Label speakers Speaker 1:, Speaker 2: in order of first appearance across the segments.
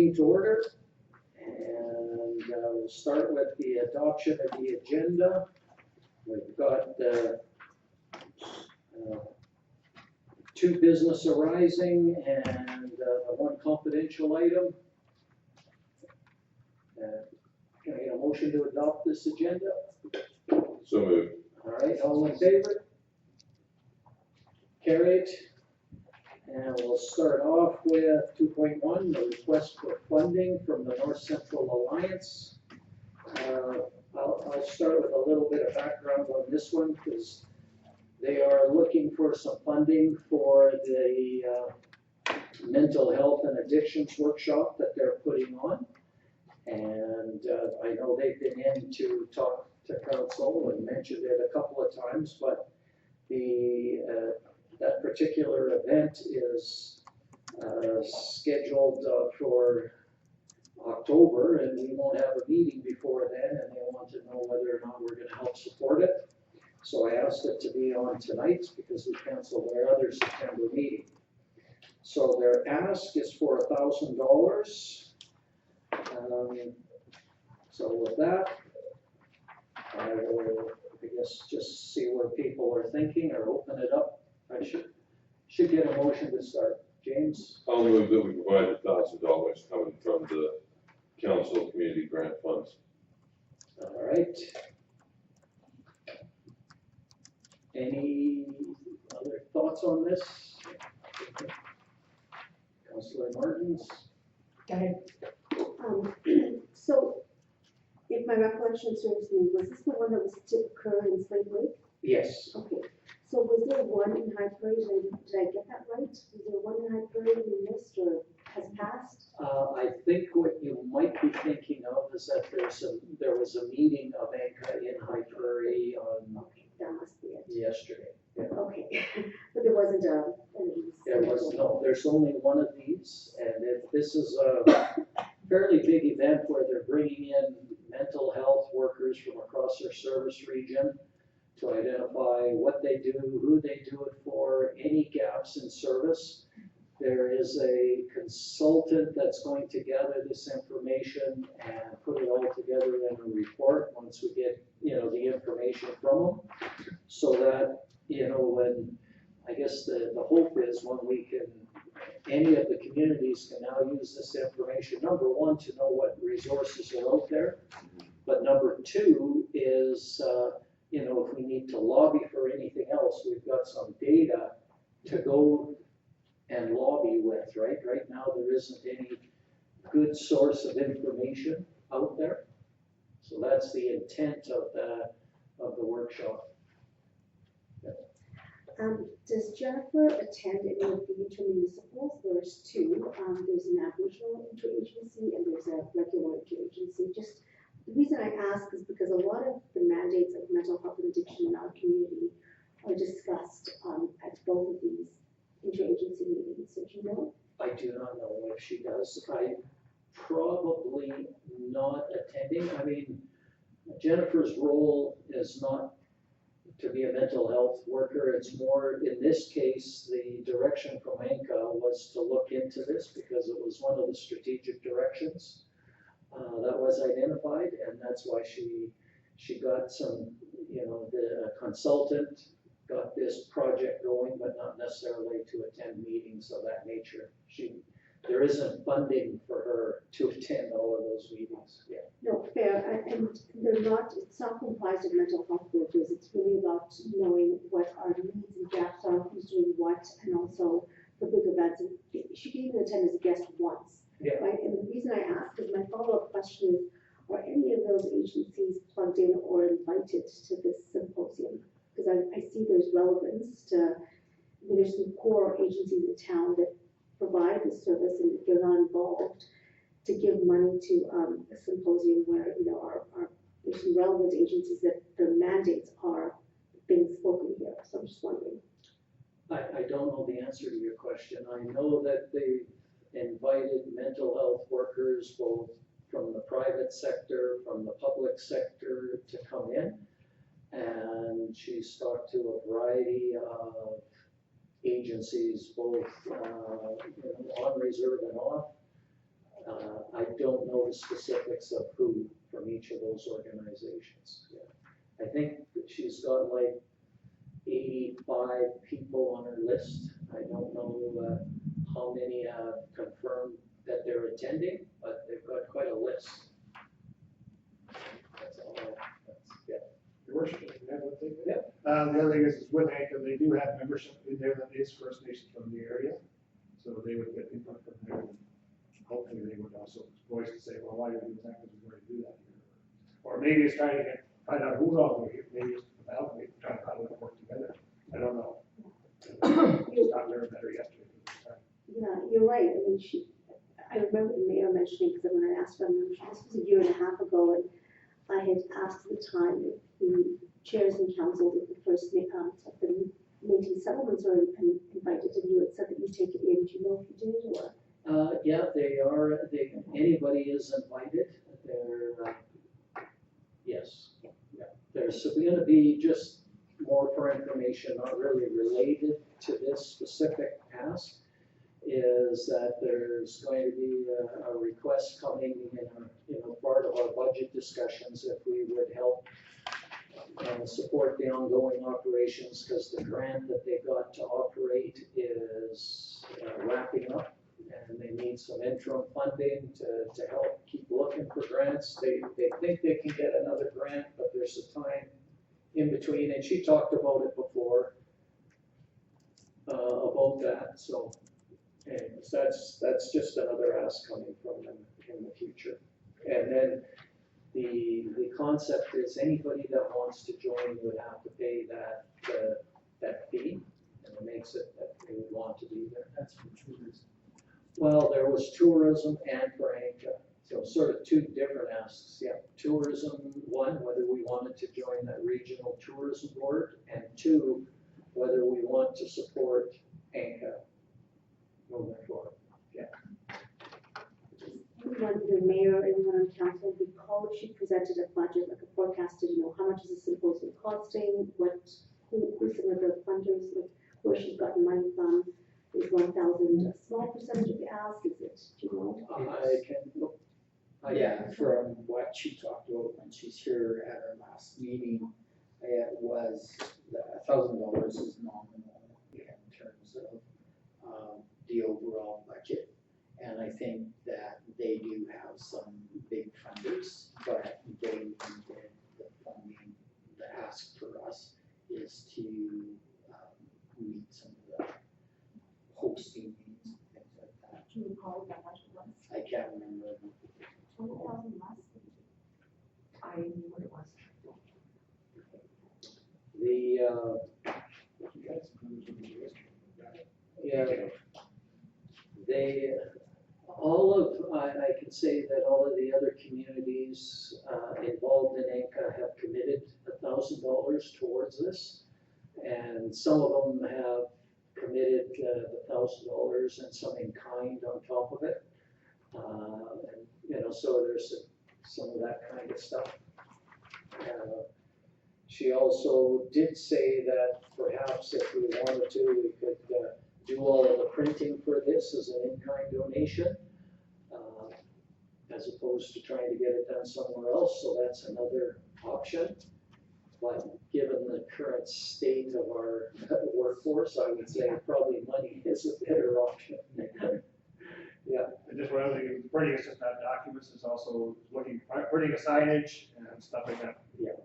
Speaker 1: meeting to order, and we'll start with the adoption of the agenda. We've got two business arising and one confidential item. Can I get a motion to adopt this agenda?
Speaker 2: So moved.
Speaker 1: All right, all in favor? Carried. And we'll start off with 2.1, the request for funding from the North Central Alliance. I'll start with a little bit of background on this one because they are looking for some funding for the mental health and addictions workshop that they're putting on. And I know they've been in to talk to council and mentioned it a couple of times, but that particular event is scheduled for October, and we won't have a meeting before then, and they want to know whether or not we're going to help support it. So I asked it to be on tonight because we canceled our other September meeting. So their ask is for $1,000. So with that, I will, I guess, just see where people are thinking or open it up. I should get a motion to start. James?
Speaker 2: I'll move that we provide $1,000 coming from the Council Community Grant Funds.
Speaker 1: All right. Any other thoughts on this? Councillor Martins?
Speaker 3: Go ahead. So, if my recollection serves me, was this the one that was to occur in Slave Lake?
Speaker 1: Yes.
Speaker 3: Okay. So was there one in High Prairie? Did I get that right? Was there one in High Prairie we missed or has passed?
Speaker 1: I think what you might be thinking of is that there was a meeting of ANCA in High Prairie on
Speaker 3: Okay, that must be it.
Speaker 1: yesterday. Yeah.
Speaker 3: Okay, but there wasn't
Speaker 1: There was no, there's only one of these, and this is a fairly big event where they're bringing in mental health workers from across their service region to identify what they do, who they do it for, any gaps in service. There is a consultant that's going to gather this information and put it all together in a report once we get, the information from them. So that, when, I guess the hope is when we can, any of the communities can now use this information, number one, to know what resources are out there. But number two is, if we need to lobby for anything else, we've got some data to go and lobby with, right? Right now, there isn't any good source of information out there. So that's the intent of the workshop.
Speaker 3: Does Jennifer attend any of the intermunicipals? There's two. There's an Aboriginal interagency and there's a regular interagency. Just the reason I ask is because a lot of the mandates of mental health and addiction in our community are discussed at both of these interagency meetings. So do you know?
Speaker 1: I do not know if she does. I probably not attending. I mean, Jennifer's role is not to be a mental health worker. It's more, in this case, the direction from ANCA was to look into this because it was one of the strategic directions that was identified, and that's why she got some, the consultant got this project going, but not necessarily to attend meetings of that nature. There isn't funding for her to attend all of those meetings. Yeah.
Speaker 3: No, fair, and it's not comprised of mental health workers. It's really about knowing what our needs and gaps are, who's doing what, and also for big events. And she can even attend as a guest once,
Speaker 1: Yeah.
Speaker 3: right? And the reason I ask is my follow-up question is, are any of those agencies plugged in or invited to this symposium? Because I see there's relevance to, there's some core agencies in town that provide this service, and if they're not involved, to give money to a symposium where there's some relevant agencies that their mandates are being spoken here. So I'm just wondering.
Speaker 1: I don't know the answer to your question. I know that they invited mental health workers both from the private sector, from the public sector to come in, and she's talked to a variety of agencies, both on reserve and off. I don't know the specifics of who from each of those organizations. Yeah. I think that she's got like 85 people on her list. I don't know how many have confirmed that they're attending, but they've got quite a list. That's all. Yeah.
Speaker 4: Your worship, if you have one thing?
Speaker 1: Yeah.
Speaker 4: The other thing is with ANCA, they do have membership in there that is First Nations from the area. So they would get input from there. And hopefully they would also voice to say, well, why are you doing that? Because we're going to do that here. Or maybe it's trying to find out who's all doing it. Maybe it's about, maybe trying to how to work together. I don't know. Just got learned better yesterday.
Speaker 3: Yeah, you're right. I mean, I remember the mayor mentioning, because when I asked her, this was a year and a half ago, and I had asked at the time if the chairs and councils of the first, of the Métis settlements are invited, and you had said that you take it in. Do you know if you did, or?
Speaker 1: Yeah, they are, anybody is invited. They're, yes, yeah. There's gonna be just more for information, not really related to this specific ask, is that there's going to be a request coming in a part of our budget discussions if we would help support the ongoing operations, because the grant that they got to operate is wrapping up, and they need some interim funding to help keep looking for grants. They think they can get another grant, but there's a time in between, and she talked about it before, about that, so anyways, that's just another ask coming from them in the future. And then the concept is anybody that wants to join would have to pay that fee, and it makes it that they would want to be there.
Speaker 4: That's for tourism.
Speaker 1: Well, there was tourism and for ANCA, so sort of two different asks. Yeah, tourism, one, whether we wanted to join that regional tourism board, and two, whether we want to support ANCA moving forward. Yeah.
Speaker 3: Anyone, the mayor, anyone on council, recall she presented a budget, like a forecasted, how much is the symposium costing, who some of the funders, like, where she's gotten money from? Is 1,000 a small percentage of the ask, is it, do you know?
Speaker 1: I can,
Speaker 5: Yeah, from what she talked about when she's here at our last meeting, it was $1,000 is nominal in terms of the overall budget. And I think that they do have some big funders, but they needed the funding. The ask for us is to meet some of the hosting needs and things like that.
Speaker 3: Do you recall what that budget was?
Speaker 5: I can't remember.
Speaker 3: 20,000 less? I knew what it was.
Speaker 4: You got some numbers from the US.
Speaker 1: yeah, I can say that all of the other communities involved in ANCA have committed $1,000 towards this. And some of them have committed the $1,000 and some in kind on top of it. And, so there's some of that kind of stuff. She also did say that perhaps if we wanted to, we could do all of the printing for this as an in-kind donation, as opposed to trying to get it done somewhere else, so that's another option. But given the current state of our workforce, I would say probably money is a better option. Yeah.
Speaker 4: And just one other thing, printing is just not documents, it's also printing a signage and stuff like that.
Speaker 1: Yeah.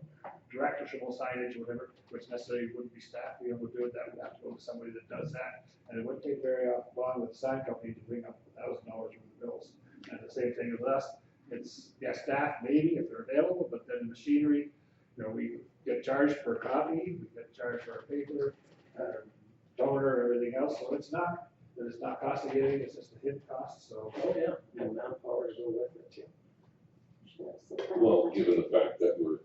Speaker 4: Directional signage or whatever, which necessarily wouldn't be staff being able to do it, that would have to go to somebody that does that. And it wouldn't take very long with the sign company to bring up $1,000 worth of bills. And the same thing with us, it's, staff maybe if they're available, but then machinery, we get charged per copy, we get charged for our paper, toner, everything else, so it's not costing anything, it's just a hidden cost, so.
Speaker 1: Oh, yeah, and manpower to go with it, too.
Speaker 3: Sure, so
Speaker 2: Well, given the fact that we're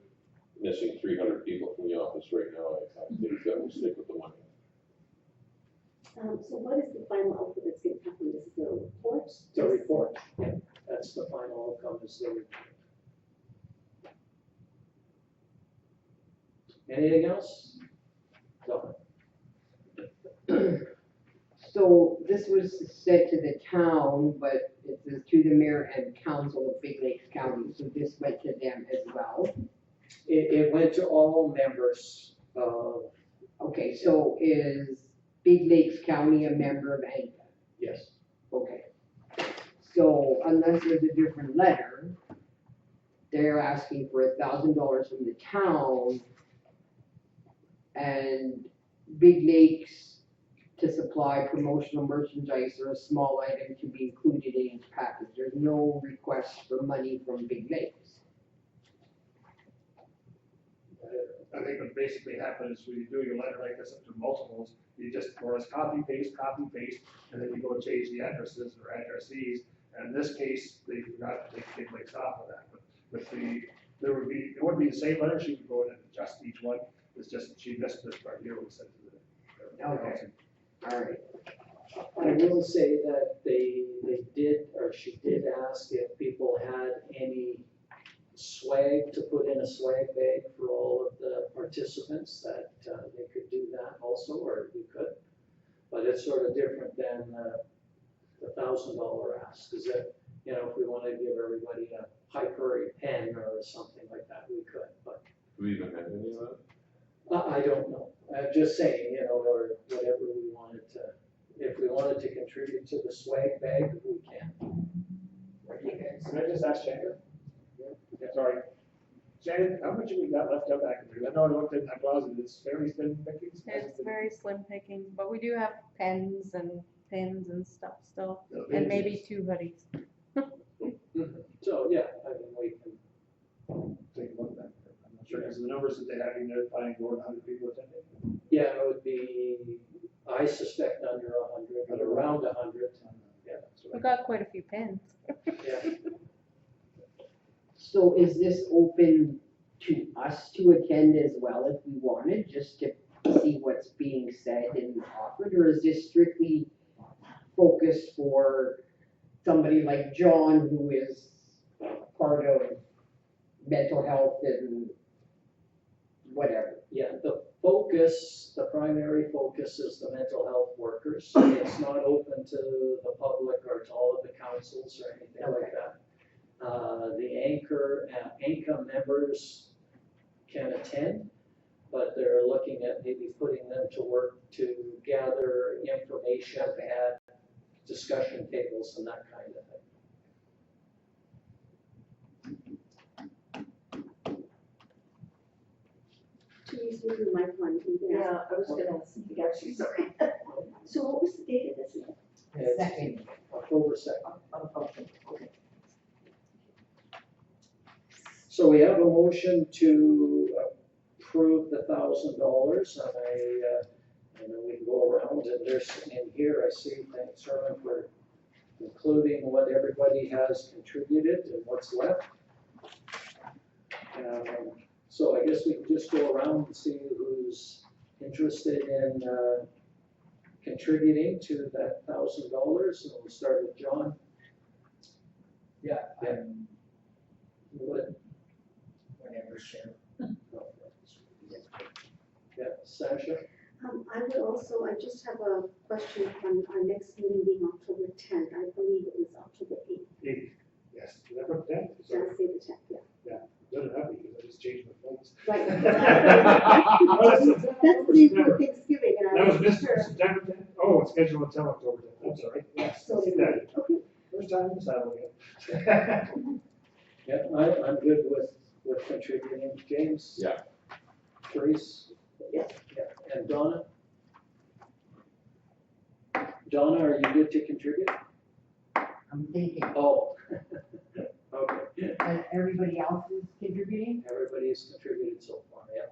Speaker 2: missing 300 people from the office right now, I think that we'll stick with the money.
Speaker 3: So what is the final output that's going to happen? This is the report?
Speaker 1: The report, yeah, that's the final outcome, is the report. Anything else? No.
Speaker 6: Still So this was sent to the town, but it says to the mayor and council of Big Lakes County, so this went to them as well.
Speaker 1: It went to all members of,
Speaker 6: Okay, so is Big Lakes County a member of ANCA?
Speaker 1: yes,
Speaker 6: Okay. So unless there's a different letter, they're asking for $1,000 from the town and Big Lakes to supply promotional merchandise or a small item to be included in each package. There's no request for money from Big Lakes.
Speaker 4: I think what basically happens when you do your letter like this up to multiples, you just, or it's copy, paste, and then you go change the addresses or addressees. And in this case, they forgot to take Big Lakes off of that, but with the, there would be, it wouldn't be the same letter, she could go in and adjust each one. It's just, she missed this part here, was sent to the.
Speaker 6: Okay. All right.
Speaker 1: I will say that they did, or she did ask if people had any swag to put in a swag bag for all of the participants, that they could do that also, or you could. But it's sort of different than the $1,000 ask, is that, you know, if we wanted to give everybody a high prairie pen or something like that, we could, but
Speaker 2: Do we even have any of that?
Speaker 1: I don't know. I'm just saying, you know, or whatever we wanted to, if we wanted to contribute to the swag bag, we can.
Speaker 6: What do you guys?
Speaker 4: Can I just ask Shannon? Yeah, sorry. Shannon, how much have we got left out back there? I know I looked in that closet, it's very thin pickings.
Speaker 7: It's very slim pickings, but we do have pens and pins and stuff still, and maybe 2 hoodies.
Speaker 1: So, yeah, I mean, we can,
Speaker 4: Take a look at that. I'm not sure, because the numbers that they have in there, planning more than 100 people attending.
Speaker 1: yeah, it would be, I suspect under 100, but around 100. Yeah,
Speaker 7: We got quite a few pins.
Speaker 1: yeah.
Speaker 6: So is this open to us to attend as well if we wanted, just to see what's being said and offered? Or is this strictly focused for somebody like John, who is part of mental health and whatever?
Speaker 1: Yeah, the focus, the primary focus is the mental health workers. It's not open to the public or to all of the councils or anything like that. The ANCA members can attend, but they're looking at maybe putting them to work to gather information at discussion tables and that kind of thing.
Speaker 3: Please move your mic on, you can ask.
Speaker 8: Yeah, I was gonna speak actually, sorry.
Speaker 3: So what was the date of this?
Speaker 1: It's
Speaker 6: Second.
Speaker 1: October 2nd.
Speaker 8: Okay.
Speaker 1: So we have a motion to approve the $1,000, and then we can go around, and there's, in here, I see, thanks Herman for including what everybody has contributed and what's left. So I guess we can just go around and see who's interested in contributing to that $1,000, and we'll start with John.
Speaker 5: Yeah, I'm
Speaker 1: Would,
Speaker 5: whenever sure.
Speaker 1: yeah, Sasha?
Speaker 3: I would also, I just have a question on our next meeting being October 10th. I believe it was October 8th.
Speaker 4: 8. Yes, did I put 10?
Speaker 3: Did I say the 10th? Yeah.
Speaker 4: Doesn't have to, because I just changed my phones.
Speaker 3: Right.
Speaker 4: That's
Speaker 3: That's the day for Thanksgiving, and I
Speaker 4: That was
Speaker 3: wasn't
Speaker 4: missed,
Speaker 3: sure.
Speaker 4: September 10th? Oh, it's scheduled until October 10th, I'm sorry. Yes,
Speaker 3: So,
Speaker 4: see that.
Speaker 3: okay.
Speaker 4: First time in the saddle again.
Speaker 1: Yeah, I'm good with contributing. James?
Speaker 2: Yeah.
Speaker 1: Therese?
Speaker 3: Yes.
Speaker 1: Yeah, and Donna? Donna, are you good to contribute?
Speaker 6: I'm thinking,
Speaker 1: Oh. Okay,
Speaker 6: and everybody else is contributing?
Speaker 1: everybody's contributed so far, yeah.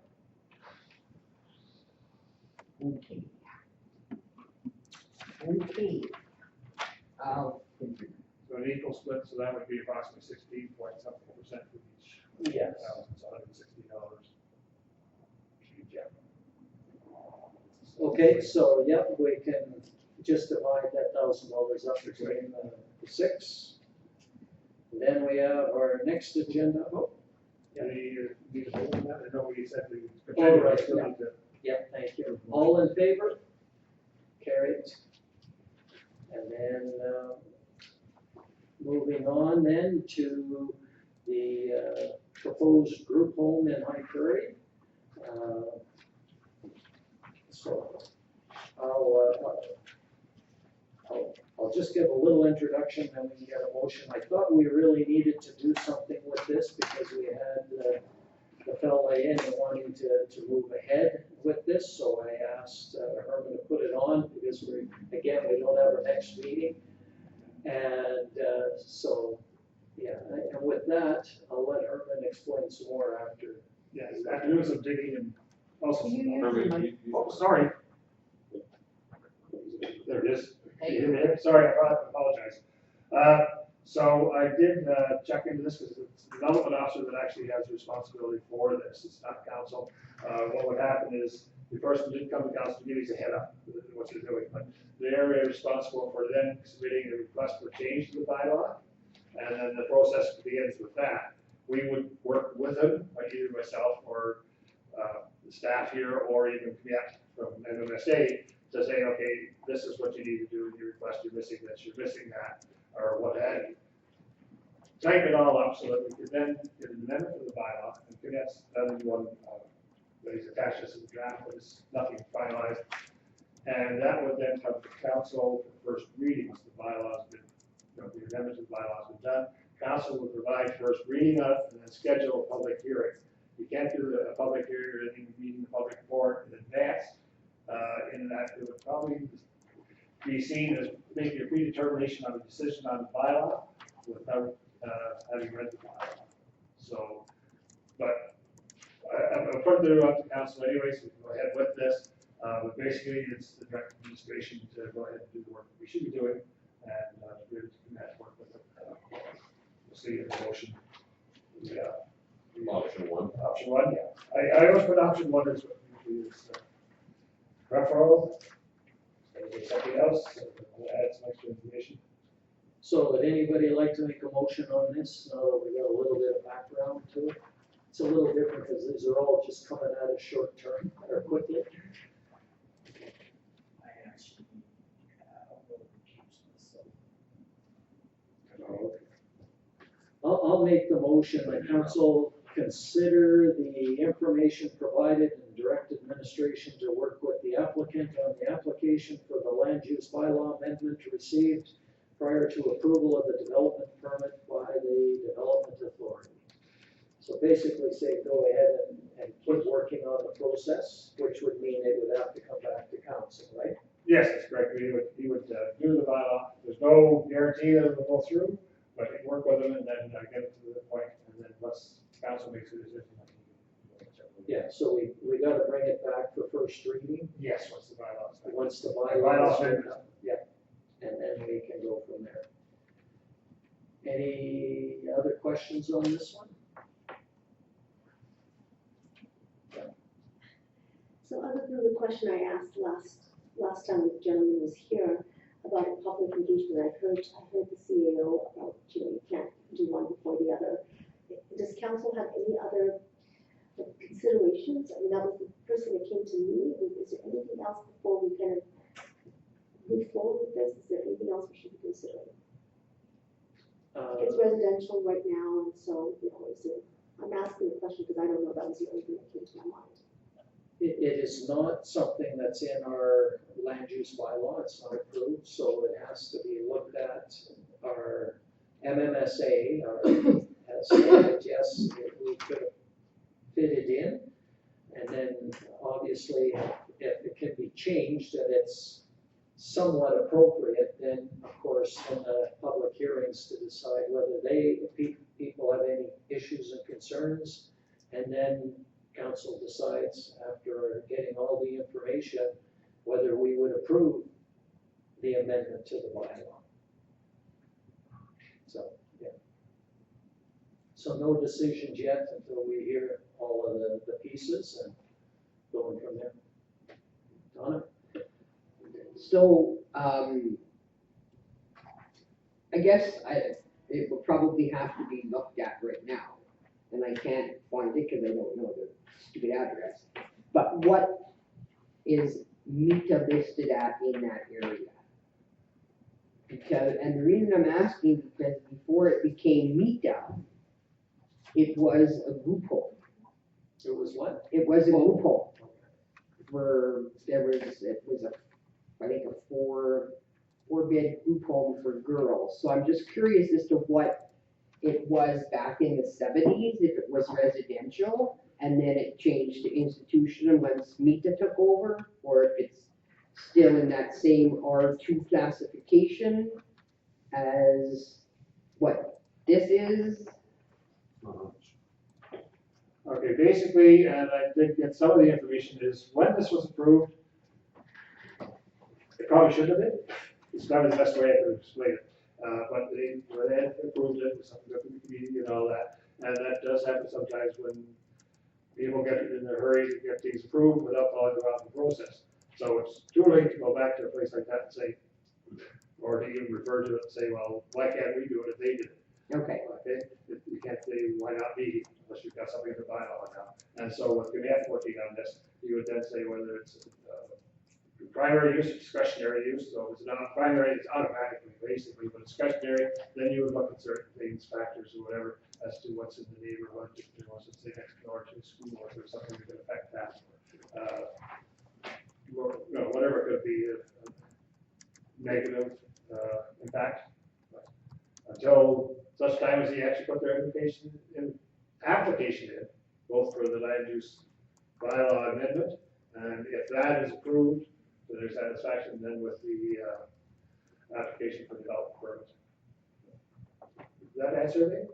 Speaker 6: Okay. Okay. I'll contribute.
Speaker 4: So an equal split, so that would be approximately 16 point something percent for each.
Speaker 1: Yes.
Speaker 4: So $160.
Speaker 1: Okay, so, yeah, we can just divide that $1,000 up between the 6. Then we have our next agenda, oh,
Speaker 4: Yeah, you need to vote on that, I know we said we.
Speaker 1: Oh, right,
Speaker 4: still
Speaker 1: yeah.
Speaker 4: need to-
Speaker 1: yeah, thank you. All in favor? Carried. And then, moving on then to the proposed group home in High Prairie. So I'll just give a little introduction, then we can get a motion. I thought we really needed to do something with this because we had the fellow in wanting to move ahead with this, so I asked Herman to put it on because we don't have our next meeting. And so, yeah, and with that, I'll let Herman explain some more after.
Speaker 4: Yes, after doing some digging and also.
Speaker 2: Herman,
Speaker 4: Oh, sorry. There it is. Sorry, I apologize. So I did check into this because it's the development officer that actually has responsibility for this. It's not council. What would happen is the person didn't come to council to give us a head up with what they're doing, but they're responsible for then submitting a request for change to the bylaw, and then the process begins with that. We would work with them, like either myself or the staff here, or even from MMSA, to say, okay, this is what you need to do in your request, you're missing this, you're missing that, or what have you. Type it all up so that we could then get an amendment to the bylaw, and that's done in one, that he's attached this to the draft, but it's nothing finalized. And that would then come to council for first reading, once the bylaw's been, the amendment to the bylaw's been done. Council would provide first reading of, and then schedule a public hearing. You can't do a public hearing or anything, meeting the public for in advance. In that it would probably be seen as making a predetermination on a decision on the bylaw without having read the bylaw. So, but I'll put it up to council anyway, so we can go ahead with this. But basically, it's the direct administration to go ahead and do the work we should be doing, and we're to commit work with it. We'll see in the motion. Yeah.
Speaker 2: Option one.
Speaker 4: Option one, yeah. I always put option one as what we do is referral. Something else, we'll add some extra information.
Speaker 1: So would anybody like to make a motion on this? Now that we got a little bit of background to it. It's a little different because these are all just coming out of short term or quickly.
Speaker 5: I actually, will recuse myself.
Speaker 1: I'll make the motion that council consider the information provided and direct administration to work with the applicant on the application for the land use bylaw amendment received prior to approval of the development permit by the development authority. So basically say go ahead and keep working on the process, which would mean it would have to come back to council, right?
Speaker 4: Yes, that's correct. He would do the bylaw. There's no guarantee that it will go through, but he'd work with them and then get it to the point, and then once council makes a decision.
Speaker 1: Yeah, so we gotta bring it back for first reading.
Speaker 4: Yes, once the bylaws.
Speaker 1: Once the
Speaker 4: Bylaws
Speaker 1: bylaws
Speaker 4: are-
Speaker 1: are done, yeah, and then we can go from there. Any other questions on this one?
Speaker 3: So other than the question I asked last time the gentleman was here about a public engagement, I heard the CAO about, you can't do one before the other. Does council have any other considerations? I mean, that was the person that came to me. Is there anything else before we kind of move forward with this? Is there anything else we should be considering? It's residential right now, and so, I'm asking the question because I don't know, that was the only thing that came to my mind.
Speaker 1: It is not something that's in our land use bylaw, it's not approved, so it has to be looked at. Our MMSA has said, yes, we could fit it in. And then obviously, if it can be changed and it's somewhat appropriate, then of course, in the public hearings to decide whether people have any issues and concerns. And then council decides after getting all the information, whether we would approve the amendment to the bylaw. So, yeah. So no decisions yet until we hear all of the pieces and going from there. Donna?
Speaker 6: So, I guess it will probably have to be looked at right now, and I can't find it because I don't know the stupid address. But what is Mita listed at in that area? Because, and the reason I'm asking, because before it became Mita, it was a group home.
Speaker 1: It was what?
Speaker 6: It was a group home. It was I think a four-bed group home for girls. So I'm just curious as to what it was back in the 70s, if it was residential, and then it changed to institutional once Mita took over, or if it's still in that same R2 classification as what this is.
Speaker 4: Okay, basically, and I did get some of the information, is when this was approved, it probably shouldn't have been. It's probably the best way I could explain it. But when they approved it, it was something that the community and all that. And that does happen sometimes when people get in a hurry to get things approved without following throughout the process. So it's too late to go back to a place like that and say, or to even refer to it and say, well, why can't we do it if they did it?
Speaker 6: Okay,
Speaker 4: Okay, you can't say, why not me, unless you've got something in the bylaw now. And so with Gannett working on this, you would then say whether it's primary use or discretionary use. So if it's not primary, it's automatically, basically, but discretionary, then you would look at certain things, factors or whatever, as to what's in the neighborhood, if there was, say, next door to a school, or if there's something that could affect that. Or, you know, whatever it could be, a negative impact. But until such time as they actually put their application in, both for the land use bylaw amendment, and if that is approved to their satisfaction, then with the application for development permit. Does that answer anything?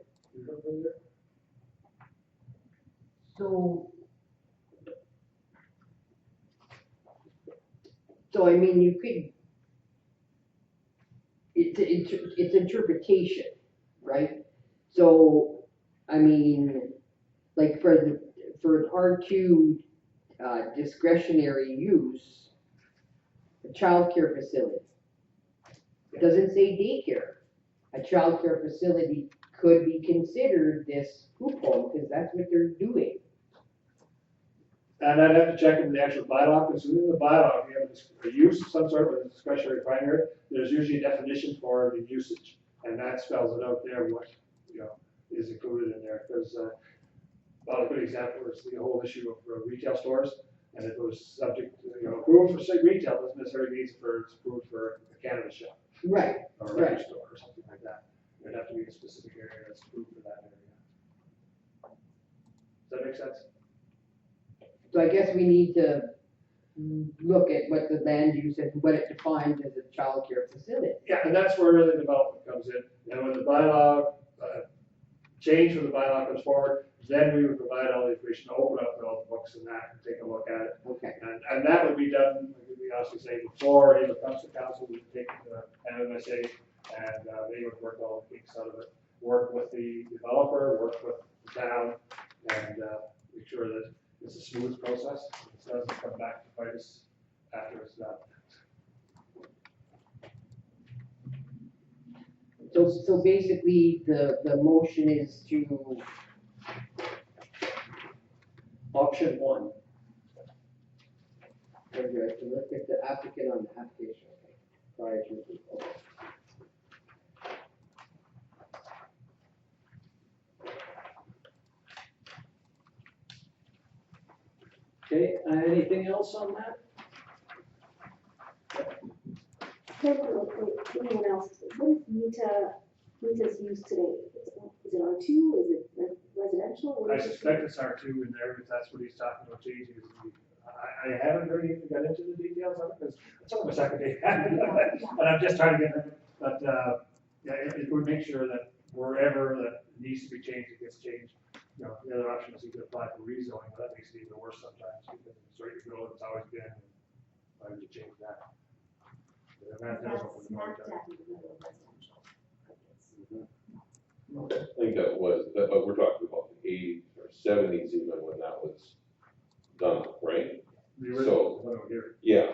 Speaker 6: so I mean, you could, it's interpretation, right? So, I mean, like for an R2 discretionary use, a childcare facility. It doesn't say daycare. A childcare facility could be considered this group home, because that's what they're doing.
Speaker 4: And I'd have to check in the actual bylaw, because within the bylaw, if you have a use of some sort of discretionary primary, there's usually a definition for the usage. And that spells it out there, what, you know, is included in there. Because a good example is the whole issue of retail stores. And if it was subject to, you know, approved for say retail, doesn't necessarily mean it's approved for a cannabis shop.
Speaker 6: Right.
Speaker 4: Or a record store or something like that. It'd have to be a specific area that's approved for that area. Does that make sense?
Speaker 6: So I guess we need to look at what the land use and what it defines as a childcare facility.
Speaker 4: Yeah, and that's where the development comes in. And when the bylaw, change for the bylaw comes forward, then we would provide all the information, open up all the books and that, and take a look at it.
Speaker 6: Okay.
Speaker 4: And that would be done, like we honestly say, before it comes to council, we take the MMSA, and they would work all the kinks out of it. Work with the developer, work with the town, and make sure that it's a smooth process. It doesn't come back to bite us after it's done.
Speaker 6: So basically, the motion is to,
Speaker 1: Option one.
Speaker 6: to look at the applicant on the application, okay, prior to, okay.
Speaker 1: Okay, anything else on that?
Speaker 3: Anyone else, what is Mita's use today? Is it R2, is it residential? What
Speaker 4: I
Speaker 3: is it?
Speaker 4: suspect it's R2 in there, if that's what he's talking about changing. I haven't really got into the details of it, because it's only my second day. But I'm just trying to get it, but, yeah, it would make sure that wherever that needs to be changed, it gets changed. You know, the other option is you could apply for rezoning, but that makes it even worse sometimes, because it's right in the middle, it's always been, why would you change that? But that does open the door to it.
Speaker 2: I think that was, but we're talking about the 80s or 70s even when that was done, right?
Speaker 4: The original one over here.
Speaker 2: Yeah,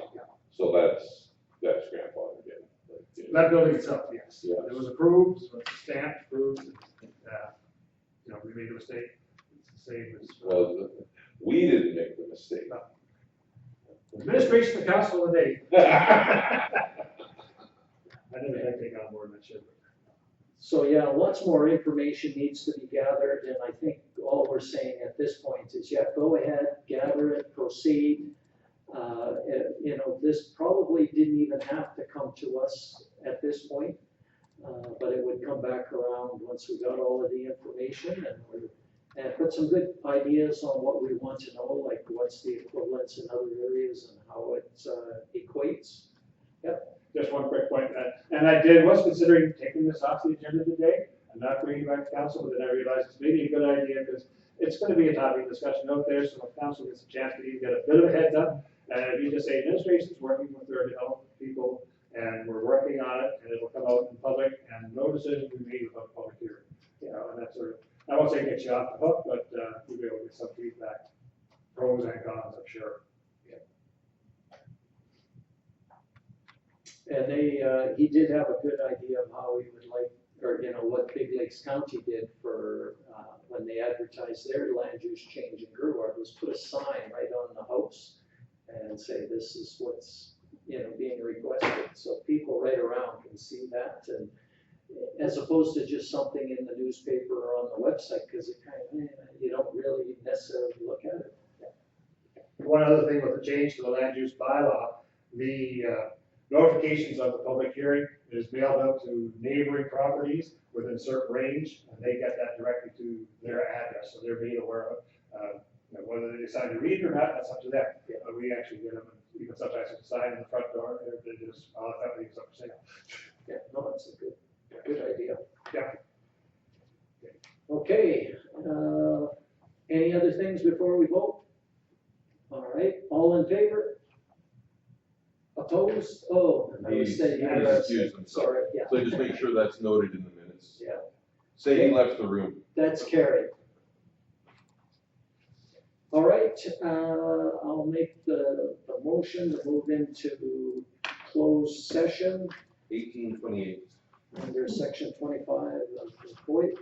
Speaker 2: so that's grandfathered in. Like, yeah.
Speaker 4: That building itself, yes.
Speaker 2: Yes.
Speaker 4: It was approved, so it's stamped, approved, you know, we made a mistake, it's the same as.
Speaker 2: Well, we didn't make the mistake.
Speaker 4: Administration of council today. I never had to take on board that shit.
Speaker 1: So yeah, lots more information needs to be gathered, and I think all we're saying at this point is, yeah, go ahead, gather it, proceed. You know, this probably didn't even have to come to us at this point, but it would come back around once we got all of the information and put some good ideas on what we want to know, like what's the equivalence in other areas and how it equates.
Speaker 4: Just one quick point, and was considering taking this off the agenda today and not bringing it back to council, but then I realized it's maybe a good idea because it's gonna be a topic of discussion out there, so if council gets a chance to even get a bit of a heads up. And if you just say administration's working with their development people and we're working on it and it will come out in public and no decision will be made without a public hearing. You know, and that's sort of, I won't say get you off the hook, but you'll be able to get some feedback, pros and cons, I'm sure.
Speaker 1: And he did have a good idea of how he would like, or you know, what Big Lakes County did for, when they advertised their land use change in Greward, was put a sign right on the house and say, this is what's, you know, being requested, so people right around can see that, and as opposed to just something in the newspaper or on the website, because it kind of, you don't really necessarily look at it.
Speaker 4: One other thing with the change to the land use bylaw, the notifications of the public hearing is mailed out to neighboring properties within a certain range, and they get that directly to their address, so they're made aware of it. You know, whether they decide to read it or not, that's up to them. But we actually get them, and even sometimes it's a sign in the front door, they just, that thing's up for sale.
Speaker 1: Yeah, no, that's a good idea.
Speaker 4: Yeah.
Speaker 1: Okay, any other things before we vote? All right, all in favor? Opposed? Oh, I was saying,
Speaker 2: He excused himself.
Speaker 1: sorry, yeah,
Speaker 2: So just make sure that's noted in the minutes.
Speaker 1: yeah,
Speaker 2: Say he left the room.
Speaker 1: that's carried. All right, I'll make the motion to move into closed session
Speaker 2: 1828.
Speaker 1: under section 25 of the COIT.